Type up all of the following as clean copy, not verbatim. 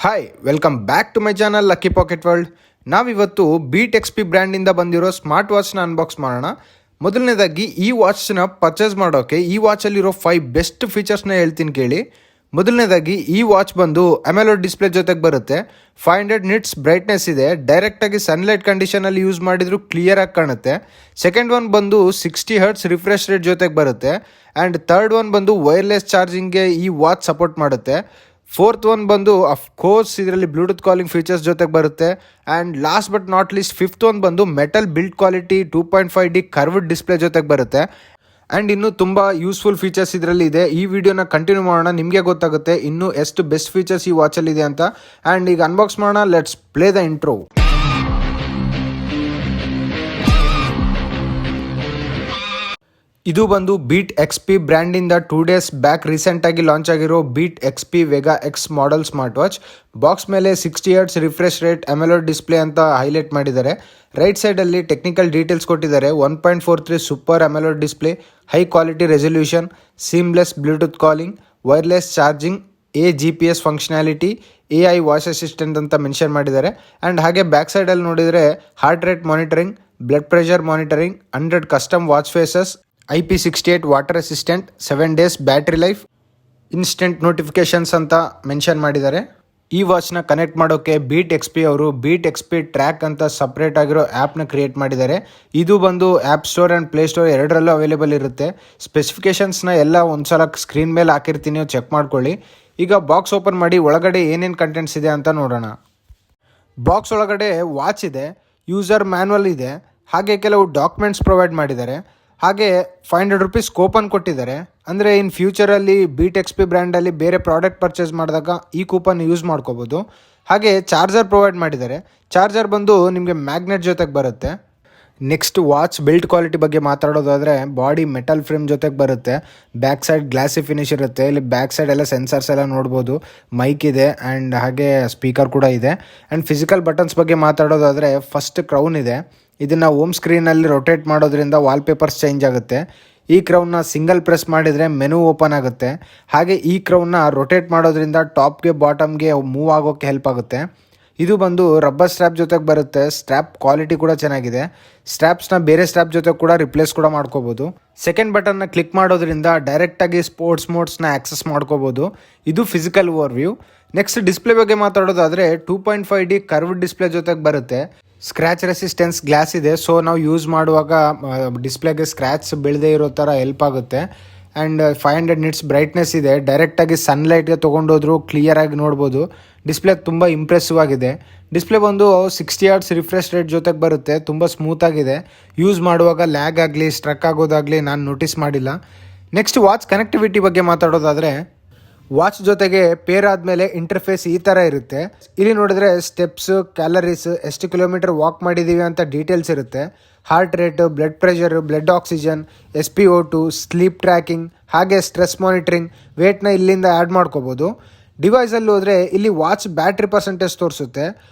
Hi welcome back to my channel Lucky Pocket World. ನಾವಿವತ್ತು BeatXP ಬ್ರ್ಯಾಂಡಿಂದ ಬಂದಿರೋ smart ವಾಚ್ನ unbox ಮಾಡೋಣ. ಮೊದಲನೇದಾಗಿ ಈ ವಾಚ್ನ ಪರ್ಚೇಸ್ ಮಾಡೋಕ್ಕೆ ಈ ವಾಚಲ್ಲಿರೋ 5 ಬೆಸ್ಟ್ ಫೀಚರ್ಸ್ನ ಹೇಳ್ತೀನಿ ಕೇಳಿ. ಮೊದಲನೇದಾಗಿ ಈ ವಾಚ್ ಬಂದು ಅಮೋಲೆಡ್ ಡಿಸ್ಪ್ಲೇ ಜೊತೆಗೆ ಬರುತ್ತೆ. 500 ನಿಟ್ಸ್ ಬ್ರೈಟ್ನೆಸ್ ಇದೆ. ಡೈರೆಕ್ಟಾಗಿ ಸನ್ಲೈಟ್ ಕಂಡೀಷನಲ್ಲಿ ಯೂಸ್ ಮಾಡಿದ್ರು ಕ್ಲಿಯರಾಗಿ ಕಾಣುತ್ತೆ. ಸೆಕೆಂಡ್ ಒನ್ ಬಂದು 60 ಹರ್ಟ್ಸ್ ರಿಫ್ರೆಶ್ ರೇಟ್ ಜೊತೆಗೆ ಬರುತ್ತೆ. ಆ್ಯಂಡ್ ಥರ್ಡ್ ಒನ್ ಬಂದು ವೈರ್ಲೆಸ್ ಚಾರ್ಜಿಂಗ್ಗೆ ಈ ವಾಚ್ ಸಪೋರ್ಟ್ ಮಾಡುತ್ತೆ. ಫೋರ್ತ್ ಒನ್ ಬಂದು ಅಫ್ಕೋರ್ಸ್ ಇದರಲ್ಲಿ ಬ್ಲೂಟೂತ್ ಕಾಲಿಂಗ್ ಫೀಚರ್ಸ್ ಜೊತೆಗೆ ಬರುತ್ತೆ. And last but not least fifth one ಬಂದು metal build quality 2.5D curved display ಜೊತೆಗೆ ಬರುತ್ತೆ. ಆ್ಯಂಡ್ ಇನ್ನೂ ತುಂಬ ಯೂಸ್ಫುಲ್ ಫೀಚರ್ಸ್ ಇದರಲ್ಲಿ ಇದೆ. ಈ ವಿಡಿಯೋನ ಕಂಟಿನ್ಯೂ ಮಾಡೋಣ, ನಿಮಗೆ ಗೊತ್ತಾಗುತ್ತೆ ಇನ್ನೂ ಎಷ್ಟು ಬೆಸ್ಟ್ ಫೀಚರ್ಸ್ ಈ ವಾಚಲ್ಲಿ ಇದೆ ಅಂತ. ಆ್ಯಂಡ್ ಈಗ ಅನ್ಬಾಕ್ಸ್ ಮಾಡೋಣ. Let's play the intro. ಇದು ಬಂದು BeatXP ಬ್ರ್ಯಾಂಡಿಂದ 2 days ಬ್ಯಾಕ್ ರೀಸೆಂಟಾಗಿ ಲಾಂಚ್ ಆಗಿರೋ BeatXP Vega X model smart watch. Box ಮೇಲೆ 60 hertz refresh rate AMOLED display ಅಂತ ಹೈಲೈಟ್ ಮಾಡಿದ್ದಾರೆ. ರೈಟ್ ಸೈಡಲ್ಲಿ ಟೆಕ್ನಿಕಲ್ ಡೀಟೇಲ್ಸ್ ಕೊಟ್ಟಿದ್ದಾರೆ. 1.43 super AMOLED display, high quality resolution, seamless Bluetooth calling, wireless charging, GPS functionality, AI voice assistant ಅಂತ mention ಮಾಡಿದ್ದಾರೆ. And ಹಾಗೆ back ಸೈಡಲ್ಲಿ ನೋಡಿದರೆ heart rate monitoring, blood pressure monitoring, 100 custom watch faces, IP68 water assistant, 7 days battery life, instant notifications ಅಂತ mention ಮಾಡಿದ್ದಾರೆ. ಈ ವಾಚ್ನ connect ಮಾಡೋಕ್ಕೆ BeatXP ಅವರು BeatXP ಟ್ರ್ಯಾಕ್ ಅಂತ ಸಪ್ರೇಟ್ ಆಗಿರೋ ಆ್ಯಪ್ನ ಕ್ರಿಯೇಟ್ ಮಾಡಿದ್ದಾರೆ. ಇದು ಬಂದು ಆ್ಯಪ್ ಸ್ಟೋರ್ ಆ್ಯಂಡ್ ಪ್ಲೇಸ್ಟೋರ್ ಎರಡರಲ್ಲೂ ಅವೈಲೇಬಲ್ ಇರುತ್ತೆ. ಸ್ಪೆಸಿಫಿಕೇಷನ್ಸ್ನ ಎಲ್ಲ ಒಂದ್ಸಲ ಸ್ಕ್ರೀನ್ ಮೇಲೆ ಹಾಕಿರ್ತೀನಿ, ಚೆಕ್ ಮಾಡ್ಕೊಳ್ಳಿ. ಈಗ ಬಾಕ್ಸ್ ಓಪನ್ ಮಾಡಿ ಒಳಗಡೆ ಏನೇನು ಕಂಟೆಂಟ್ಸ್ ಇದೆ ಅಂತ ನೋಡೋಣ. ಬಾಕ್ಸ್ ಒಳಗಡೆ ವಾಚ್ ಇದೆ, ಯೂಸರ್ ಮ್ಯಾನ್ಯಲ್ ಇದೆ, ಹಾಗೆ ಕೆಲವು ಡಾಕ್ಯುಮೆಂಟ್ಸ್ ಪ್ರೊವೈಡ್ ಮಾಡಿದ್ದಾರೆ. ಹಾಗೆ 500 ರೂಪೀಸ್ ಕೂಪನ್ ಕೊಟ್ಟಿದ್ದಾರೆ. ಅಂದರೆ ಇನ್ ಫ್ಯೂಚರಲ್ಲಿ BeatXP ಬ್ರ್ಯಾಂಡಲ್ಲಿ ಬೇರೆ ಪ್ರಾಡಕ್ಟ್ ಪರ್ಚೇಸ್ ಮಾಡಿದಾಗ ಈ ಕೂಪನ್ ಯೂಸ್ ಮಾಡ್ಕೋಬೋದು. ಹಾಗೆ ಚಾರ್ಜರ್ ಪ್ರೊವೈಡ್ ಮಾಡಿದ್ದಾರೆ. ಚಾರ್ಜರ್ ಬಂದು ನಿಮಗೆ ಮ್ಯಾಗ್ನೆಟ್ ಜೊತೆಗೆ ಬರುತ್ತೆ. ನೆಕ್ಸ್ಟ್ ವಾಚ್ ಬಿಲ್ಡ್ ಕ್ವಾಲಿಟಿ ಬಗ್ಗೆ ಮಾತಾಡೋದಾದರೆ ಬಾಡಿ ಮೆಟಲ್ ಫ್ರೇಮ್ ಜೊತೆಗೆ ಬರುತ್ತೆ. ಬ್ಯಾಕ್ ಸೈಡ್ ಗ್ಲಾಸಿ ಫಿನಿಶ್ ಇರುತ್ತೆ. ಇಲ್ಲಿ ಬ್ಯಾಕ್ ಸೈಡ್ ಎಲ್ಲ ಸೆನ್ಸರ್ಸ್ ಎಲ್ಲ ನೋಡ್ಬೋದು. ಮೈಕ್ ಇದೆ ಆ್ಯಂಡ್ ಹಾಗೆ ಸ್ಪೀಕರ್ ಕೂಡ ಇದೆ. ಆ್ಯಂಡ್ ಫಿಸಿಕಲ್ ಬಟನ್ಸ್ ಬಗ್ಗೆ ಮಾತಾಡೋದಾದರೆ ಫಸ್ಟ್ ಕ್ರೌನ್ ಇದೆ. ಇದನ್ನು ಹೋಮ್ ಸ್ಕ್ರೀನಲ್ಲಿ ರೊಟೇಟ್ ಮಾಡೋದ್ರಿಂದ ವಾಲ್ಪೇಪರ್ಸ್ ಚೇಂಜ್ ಆಗುತ್ತೆ. ಈ ಕ್ರೌನ್ನ ಸಿಂಗಲ್ ಪ್ರೆಸ್ ಮಾಡಿದರೆ ಮೆನು ಓಪನ್ ಆಗುತ್ತೆ. ಹಾಗೆ ಈ ಕ್ರೌನ್ನ ರೊಟೇಟ್ ಮಾಡೋದ್ರಿಂದ ಟಾಪ್ಗೆ ಬಾಟಮ್ಗೆ ಮೂವ್ ಆಗೋಕ್ಕೆ ಹೆಲ್ಪ್ ಆಗುತ್ತೆ. ಇದು ಬಂದು ರಬ್ಬರ್ ಸ್ಟ್ರ್ಯಾಪ್ ಜೊತೆಗೆ ಬರುತ್ತೆ. ಸ್ಟ್ರ್ಯಾಪ್ ಕ್ವಾಲಿಟಿ ಕೂಡ ಚೆನ್ನಾಗಿದೆ. ಸ್ಟ್ರ್ಯಾಪ್ಸ್ನ ಬೇರೆ ಸ್ಟ್ರ್ಯಾಪ್ ಜೊತೆ ಕೂಡ ರಿಪ್ಲೇಸ್ ಕೂಡ ಮಾಡ್ಕೋಬೋದು. ಸೆಕೆಂಡ್ ಬಟನ್ನ ಕ್ಲಿಕ್ ಮಾಡೋದ್ರಿಂದ ಡೈರೆಕ್ಟಾಗಿ ಸ್ಪೋರ್ಟ್ಸ್ ಮೋಡ್ಸ್ನ ಆಕ್ಸೆಸ್ ಮಾಡ್ಕೋಬೋದು. ಇದು ಫಿಸಿಕಲ್ ಓವರ್ವ್ಯೂ. ನೆಕ್ಸ್ಟ್ ಡಿಸ್ಪ್ಲೇ ಬಗ್ಗೆ ಮಾತಾಡೋದಾದರೆ 2.5D ಕರ್ವ್ಡ್ ಡಿಸ್ಪ್ಲೇ ಜೊತೆಗೆ ಬರುತ್ತೆ. ಸ್ಕ್ರ್ಯಾಚ್ ರೆಸಿಸ್ಟೆನ್ಸ್ ಗ್ಲಾಸ್ ಇದೆ, ಸೊ ನಾವು ಯೂಸ್ ಮಾಡುವಾಗ ಡಿಸ್ಪ್ಲೇಗೆ ಸ್ಕ್ರ್ಯಾಚ್ ಬೀಳದೇ ಇರೋ ಥರ ಹೆಲ್ಪ್ ಆಗುತ್ತೆ. ಆ್ಯಂಡ್ 500 ನಿಟ್ಸ್ ಬ್ರೈಟ್ನೆಸ್ ಇದೆ. ಡೈರೆಕ್ಟಾಗಿ ಸನ್ಲೈಟ್ಗೆ ತೊಗೊಂಡೋದ್ರು ಕ್ಲಿಯರಾಗಿ ನೋಡ್ಬೋದು. ಡಿಸ್ಪ್ಲೇ ತುಂಬ ಇಂಪ್ರೆಸಿವ್ ಆಗಿದೆ. ಡಿಸ್ಪ್ಲೇ ಬಂದು 60 ಹರ್ಟ್ಸ್ ರಿಫ್ರೆಶ್ ರೇಟ್ ಜೊತೆಗೆ ಬರುತ್ತೆ. ತುಂಬ ಸ್ಮೂತಾಗಿದೆ. ಯೂಸ್ ಮಾಡುವಾಗ ಲ್ಯಾಗ್ ಆಗಲಿ ಸ್ಟ್ರಕ್ ಆಗೋದಾಗಲಿ ನಾನು ನೋಟಿಸ್ ಮಾಡಿಲ್ಲ. ನೆಕ್ಸ್ಟ್ ವಾಚ್ ಕನೆಕ್ಟಿವಿಟಿ ಬಗ್ಗೆ ಮಾತಾಡೋದಾದರೆ ವಾಚ್ ಜೊತೆಗೆ ಪೇರ್ ಆದಮೇಲೆ ಇಂಟರ್ಫೇಸ್ ಈ ಥರ ಇರುತ್ತೆ. ಇಲ್ಲಿ ನೋಡಿದ್ರೆ ಸ್ಟೆಪ್ಸ್, ಕ್ಯಾಲರೀಸ್, ಎಷ್ಟು ಕಿಲೋಮೀಟರ್ ವಾಕ್ ಮಾಡಿದ್ದೀವಿ ಅಂತ ಡೀಟೇಲ್ಸ್ ಇರುತ್ತೆ. Heart rate, blood pressure, blood oxygen, SpO2, sleep tracking, ಹಾಗೆ ಸ್ಟ್ರೆಸ್ ಮಾನಿಟರಿಂಗ್, ವೇಟ್ನ ಇಲ್ಲಿಂದ ಆ್ಯಡ್ ಮಾಡ್ಕೋಬೋದು. ಡಿವೈಸಲ್ಲಿ ಹೋದರೆ ಇಲ್ಲಿ ವಾಚ್ ಬ್ಯಾಟ್ರಿ ಪರ್ಸೆಂಟೇಜ್ ತೋರಿಸುತ್ತೆ.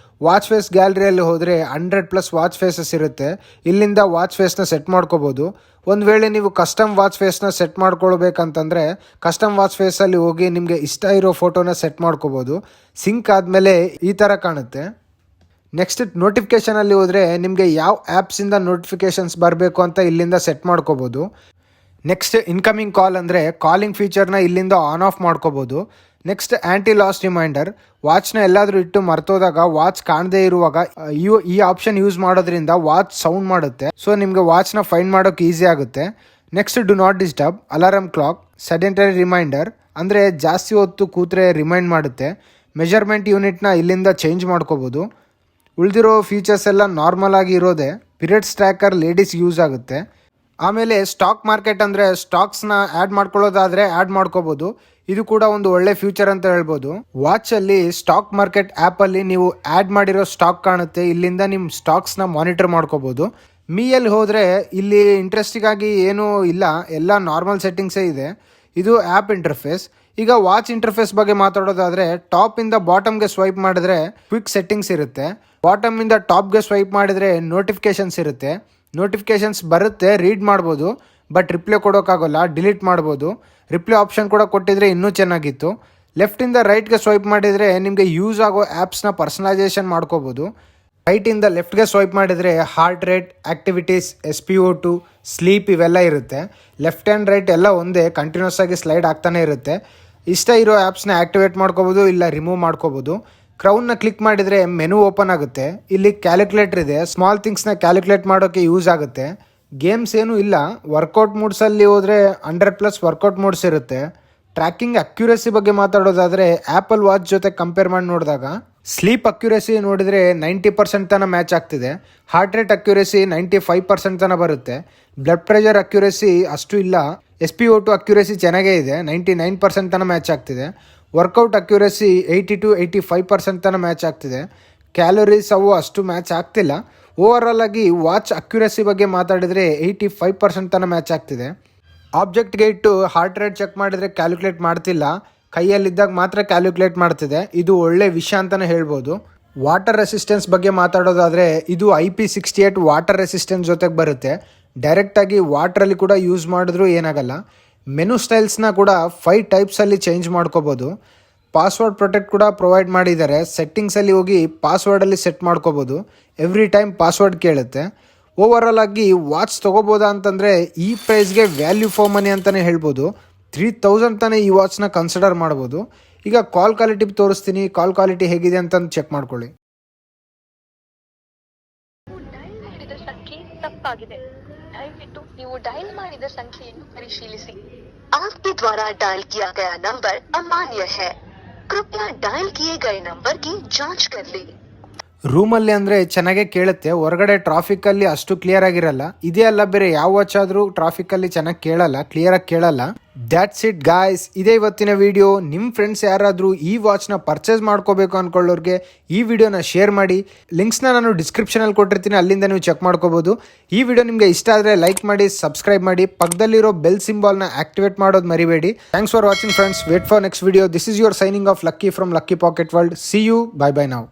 ವಾಚ್ ಫೇಸ್ ಗ್ಯಾಲರಿಯಲ್ಲಿ ಹೋದರೆ 100+ ವಾಚ್ ಫೇಸಸ್ ಇರುತ್ತೆ. ಇಲ್ಲಿಂದ ವಾಚ್ ಫೇಸ್ನ ಸೆಟ್ ಮಾಡ್ಕೋಬೋದು. ಒಂದು ವೇಳೆ ನೀವು ಕಸ್ಟಮ್ ವಾಚ್ ಫೇಸ್ನ ಸೆಟ್ ಮಾಡ್ಕೊಳ್ಬೇಕಂತಂದರೆ ಕಸ್ಟಮ್ ವಾಚ್ ಫೇಸಲ್ಲಿ ಹೋಗಿ ನಿಮಗೆ ಇಷ್ಟ ಇರೋ ಫೋಟೋನ ಸೆಟ್ ಮಾಡ್ಕೋಬೋದು. ಸಿಂಕ್ ಆದಮೇಲೆ ಈ ಥರ ಕಾಣುತ್ತೆ. ನೆಕ್ಸ್ಟ್ ನೋಟಿಫಿಕೇಷನಲ್ಲಿ ಹೋದರೆ ನಿಮಗೆ ಯಾವ ಆ್ಯಪ್ಸಿಂದ ನೋಟಿಫಿಕೇಷನ್ಸ್ ಬರಬೇಕು ಅಂತ ಇಲ್ಲಿಂದ ಸೆಟ್ ಮಾಡ್ಕೋಬೋದು. ನೆಕ್ಸ್ಟ್ ಇನ್ಕಮಿಂಗ್ ಕಾಲ್ ಅಂದರೆ ಕಾಲಿಂಗ್ ಫೀಚರ್ನ ಇಲ್ಲಿಂದ ಆನ್ ಆಫ್ ಮಾಡ್ಕೋಬೋದು. ನೆಕ್ಸ್ಟ್ ಆ್ಯಂಟಿ ಲಾಸ್ ರಿಮೈಂಡರ್, ವಾಚ್ನ ಎಲ್ಲಾದರೂ ಇಟ್ಟು ಮರ್ತೋದಾಗ ವಾಚ್ ಕಾಣದೇ ಇರುವಾಗ ಈ ಆಪ್ಷನ್ ಯೂಸ್ ಮಾಡೋದ್ರಿಂದ ವಾಚ್ ಸೌಂಡ್ ಮಾಡುತ್ತೆ. ಸೊ ನಿಮಗೆ ವಾಚ್ನ ಫೈಂಡ್ ಮಾಡೋಕ್ಕೆ ಈಸಿ ಆಗುತ್ತೆ. Next do not disturb, alarm clock, sedentary reminder ಅಂದರೆ ಜಾಸ್ತಿ ಹೊತ್ತು ಕೂತ್ರೆ ರಿಮೈಂಡ್ ಮಾಡುತ್ತೆ. ಮೆಜರ್ಮೆಂಟ್ ಯೂನಿಟ್ನ ಇಲ್ಲಿಂದ ಚೇಂಜ್ ಮಾಡ್ಕೋಬೋದು. ಉಳಿದಿರೋ ಫೀಚರ್ಸ್ ಎಲ್ಲ ನಾರ್ಮಲ್ ಆಗಿ ಇರೋದೆ. ಪಿರಿಯಡ್ಸ್ ಟ್ರ್ಯಾಕರ್ ಲೇಡೀಸ್ ಯೂಸ್ ಆಗುತ್ತೆ. ಆಮೇಲೆ ಸ್ಟಾಕ್ ಮಾರ್ಕೆಟ್ ಅಂದರೆ ಸ್ಟಾಕ್ಸ್ನ ಆ್ಯಡ್ ಮಾಡ್ಕೊಳ್ಳೋದಾದರೆ ಆ್ಯಡ್ ಮಾಡ್ಕೋಬೋದು. ಇದು ಕೂಡ ಒಂದು ಒಳ್ಳೆ ಫ್ಯೂಚರ್ ಅಂತ ಹೇಳ್ಬೋದು. ವಾಚಲ್ಲಿ ಸ್ಟಾಕ್ ಮಾರ್ಕೆಟ್ ಆ್ಯಪಲ್ಲಿ ನೀವು ಆ್ಯಡ್ ಮಾಡಿರೋ ಸ್ಟಾಕ್ ಕಾಣುತ್ತೆ. ಇಲ್ಲಿಂದ ನಿಮ್ಮ ಸ್ಟಾಕ್ಸ್ನ ಮಾನಿಟರ್ ಮಾಡ್ಕೋಬೋದು. ಮೀಯಲ್ಲಿ ಹೋದರೆ ಇಲ್ಲಿ ಇಂಟ್ರೆಸ್ಟಿಂಗ್ ಆಗಿ ಏನೂ ಇಲ್ಲ, ಎಲ್ಲ ನಾರ್ಮಲ್ ಸೆಟ್ಟಿಂಗ್ಸೇ ಇದೆ. ಇದು ಆ್ಯಪ್ ಇಂಟರ್ಫೇಸ್. ಈಗ ವಾಚ್ ಇಂಟರ್ಫೇಸ್ ಬಗ್ಗೆ ಮಾತಾಡೋದಾದರೆ ಟಾಪಿಂದ ಬಾಟಮ್ಗೆ ಸ್ವೈಪ್ ಮಾಡಿದ್ರೆ ಕ್ವಿಕ್ ಸೆಟ್ಟಿಂಗ್ಸ್ ಇರುತ್ತೆ. ಬಾಟಮಿಂದ ಟಾಪ್ಗೆ ಸ್ವೈಪ್ ಮಾಡಿದರೆ ನೋಟಿಫಿಕೇಷನ್ಸ್ ಇರುತ್ತೆ. ನೋಟಿಫಿಕೇಷನ್ಸ್ ಬರುತ್ತೆ, ರೀಡ್ ಮಾಡ್ಬೋದು, ಬಟ್ ರಿಪ್ಲೈ ಕೊಡೋಕ್ಕಾಗೋಲ್ಲ, ಡಿಲೀಟ್ ಮಾಡ್ಬೋದು. ರಿಪ್ಲೈ ಆಪ್ಷನ್ ಕೂಡ ಕೊಟ್ಟಿದ್ರೆ ಇನ್ನೂ ಚೆನ್ನಾಗಿತ್ತು. ಲೆಫ್ಟಿಂದ ರೈಟ್ಗೆ ಸ್ವೈಪ್ ಮಾಡಿದರೆ ನಿಮಗೆ ಯೂಸ್ ಆಗೋ ಆ್ಯಪ್ಸ್ನ ಪರ್ಸನಲೈಸೇಷನ್ ಮಾಡ್ಕೋಬೋದು. ರೈಟಿಂದ ಲೆಫ್ಟ್ಗೆ ಸ್ವೈಪ್ ಮಾಡಿದರೆ heart rate, activities, SpO2, sleep ಇವೆಲ್ಲ ಇರುತ್ತೆ. ಲೆಫ್ಟ್ ಆ್ಯಂಡ್ ರೈಟ್ ಎಲ್ಲ ಒಂದೇ, ಕಂಟಿನ್ಯೂಸ್ ಆಗಿ ಸ್ಲೈಡ್ ಆಗ್ತಾನೆ ಇರುತ್ತೆ. ಇಷ್ಟ ಇರೋ ಆ್ಯಪ್ಸ್ನ ಆ್ಯಕ್ಟಿವೇಟ್ ಮಾಡ್ಕೋಬೋದು, ಇಲ್ಲ ರಿಮೂವ್ ಮಾಡ್ಕೋಬೋದು. ಕ್ರೌನ್ನ ಕ್ಲಿಕ್ ಮಾಡಿದರೆ ಮೆನು ಓಪನ್ ಆಗುತ್ತೆ. ಇಲ್ಲಿ ಕ್ಯಾಲ್ಕುಲೇಟರ್ ಇದೆ, ಸ್ಮಾಲ್ ಥಿಂಗ್ಸ್ನ ಕ್ಯಾಲ್ಕುಲೇಟ್ ಮಾಡೋಕ್ಕೆ ಯೂಸ್ ಆಗುತ್ತೆ. ಗೇಮ್ಸ್ ಏನೂ ಇಲ್ಲ. ವರ್ಕೌಟ್ ಮೂಡ್ಸಲ್ಲಿ ಹೋದರೆ 100+ ವರ್ಕೌಟ್ ಮೂಡ್ಸ್ ಇರುತ್ತೆ. ಟ್ರ್ಯಾಕಿಂಗ್ ಅಕ್ಯುರಸಿ ಬಗ್ಗೆ ಮಾತಾಡೋದಾದರೆ ಆ್ಯಪಲ್ ವಾಚ್ ಜೊತೆ ಕಂಪೇರ್ ಮಾಡಿ ನೋಡಿದಾಗ ಸ್ಲೀಪ್ ಅಕ್ಯುರಸಿ ನೋಡಿದರೆ 90% ತನಕ ಮ್ಯಾಚ್ ಆಗ್ತಿದೆ. ಹಾರ್ಟ್ ರೇಟ್ ಅಕ್ಯುರಸಿ 95% ತನಕ ಬರುತ್ತೆ. ಬ್ಲಡ್ ಪ್ರೆಷರ್ ಅಕ್ಯುರಸಿ ಅಷ್ಟು ಇಲ್ಲ. SpO2 ಅಕ್ಯುರಸಿ ಚೆನ್ನಾಗೇ ಇದೆ, 99% ತನಕ ಮ್ಯಾಚ್ ಆಗ್ತಿದೆ. ವರ್ಕೌಟ್ ಅಕ್ಯುರಸಿ 80-85% ತನಕ ಮ್ಯಾಚ್ ಆಗ್ತಿದೆ. ಕ್ಯಾಲೋರೀಸ್ ಅವು ಅಷ್ಟು ಮ್ಯಾಚ್ ಆಗ್ತಿಲ್ಲ. ಓವರಾಲ್ ಆಗಿ ವಾಚ್ ಅಕ್ಯುರಸಿ ಬಗ್ಗೆ ಮಾತಾಡಿದರೆ 85% ತನಕ ಮ್ಯಾಚ್ ಆಗ್ತಿದೆ. ಆಬ್ಜೆಕ್ಟ್ಗೆ ಇಟ್ಟು ಹಾರ್ಟ್ ರೇಟ್ ಚೆಕ್ ಮಾಡಿದರೆ ಕ್ಯಾಲ್ಕುಲೇಟ್ ಮಾಡ್ತಿಲ್ಲ, ಕೈಯಲ್ಲಿದ್ದಾಗ ಮಾತ್ರ ಕ್ಯಾಲ್ಕುಲೇಟ್ ಮಾಡ್ತಿದೆ. ಇದು ಒಳ್ಳೆ ವಿಷಯ ಅಂತಲೇ ಹೇಳ್ಬೋದು. ವಾಟರ್ ರೆಸಿಸ್ಟೆನ್ಸ್ ಬಗ್ಗೆ ಮಾತಾಡೋದಾದರೆ ಇದು IP68 ವಾಟರ್ ರೆಸಿಸ್ಟೆನ್ಸ್ ಜೊತೆಗೆ ಬರುತ್ತೆ. ಡೈರೆಕ್ಟಾಗಿ ವಾಟ್ರಲ್ಲಿ ಕೂಡ ಯೂಸ್ ಮಾಡಿದ್ರೂ ಏನಾಗಲ್ಲ. ಮೆನು ಸ್ಟೈಲ್ಸ್ನ ಕೂಡ 5 ಟೈಪ್ಸಲ್ಲಿ ಚೇಂಜ್ ಮಾಡ್ಕೋಬೋದು. ಪಾಸ್ವರ್ಡ್ ಪ್ರೊಟೆಕ್ಟ್ ಕೂಡ ಪ್ರೊವೈಡ್ ಮಾಡಿದ್ದಾರೆ. ಸೆಟ್ಟಿಂಗ್ಸಲ್ಲಿ ಹೋಗಿ ಪಾಸ್ವರ್ಡಲ್ಲಿ ಸೆಟ್ ಮಾಡ್ಕೋಬೋದು. ಎವ್ರಿ ಟೈಮ್ ಪಾಸ್ವರ್ಡ್ ಕೇಳುತ್ತೆ. ಓವರಾಲ್ ಆಗಿ ವಾಚ್ ತೊಗೋಬೋದಾ ಅಂತಂದರೆ ಈ ಪ್ರೈಸ್ಗೆ ವ್ಯಾಲ್ಯೂ ಫಾರ್ ಮನಿ ಅಂತಲೇ ಹೇಳ್ಬೋದು. 3000 ತನಕ ಈ ವಾಚ್ನ ಕನ್ಸಿಡರ್ ಮಾಡ್ಬೋದು. ಈಗ ಕಾಲ್ ಕ್ವಾಲಿಟಿ ತೋರಿಸ್ತೀನಿ, ಕಾಲ್ ಕ್ವಾಲಿಟಿ ಹೇಗಿದೆ ಅಂತ ಚೆಕ್ ಮಾಡ್ಕೊಳ್ಳಿ. ತಪ್ಪಾಗಿದೆ, ದಯವಿಟ್ಟು ನೀವು ಡಯಲ್ ಮಾಡಿದ ಸಂಖ್ಯೆಯನ್ನು ಪರಿಶೀಲಿಸಿ. आपके द्वारा डायल किया गया नंबर अमान्य है, कृपया डायल किए गए नंबर की जांच कर ली. ರೂಮಲ್ಲಿ ಅಂದರೆ ಚೆನ್ನಾಗೇ ಕೇಳುತ್ತೆ, ಹೊರಗಡೆ ಟ್ರಾಫಿಕ್ಕಲ್ಲಿ ಅಷ್ಟು ಕ್ಲಿಯರ್ ಆಗಿರಲ್ಲ. ಇದೇ ಅಲ್ಲ ಬೇರೆ ಯಾವ ವಾಚ್ ಆದರೂ ಟ್ರಾಫಿಕ್ಕಲ್ಲಿ ಚೆನ್ನಾಗಿ ಕೇಳಲ್ಲ, ಕ್ಲಿಯರಾಗಿ ಕೇಳಲ್ಲ. ದ್ಯಾಟ್ಸ್ ಇಟ್ ಗಾಯ್ಸ್, ಇದೇ ಇವತ್ತಿನ ವಿಡಿಯೋ. ನಿಮ್ಮ ಫ್ರೆಂಡ್ಸ್ ಯಾರಾದರೂ ಈ ವಾಚ್ನ ಪರ್ಚೇಸ್ ಮಾಡ್ಕೋಬೇಕು ಅಂದ್ಕೊಳ್ಳೋರಿಗೆ ಈ ವಿಡಿಯೋನ ಶೇರ್ ಮಾಡಿ. ಲಿಂಕ್ಸ್ನ ನಾನು ಡಿಸ್ಕ್ರಿಪ್ಷನಲ್ಲಿ ಕೊಟ್ಟಿರ್ತೀನಿ, ಅಲ್ಲಿಂದ ನೀವು ಚೆಕ್ ಮಾಡ್ಕೋಬೋದು. ಈ ವಿಡಿಯೋ ನಿಮಗೆ ಇಷ್ಟ ಆದರೆ ಲೈಕ್ ಮಾಡಿ, ಸಬ್ಸ್ಕ್ರೈಬ್ ಮಾಡಿ, ಪಕ್ಕದಲ್ಲಿರೋ ಬೆಲ್ ಸಿಂಬಾಲ್ನ ಆಕ್ಟಿವೇಟ್ ಮಾಡೋದು ಮರಿಬೇಡಿ. Thanks for watching friends. Wait for next video. This is your signing off Lucky from Lucky Pocket World. See you. Bye bye now.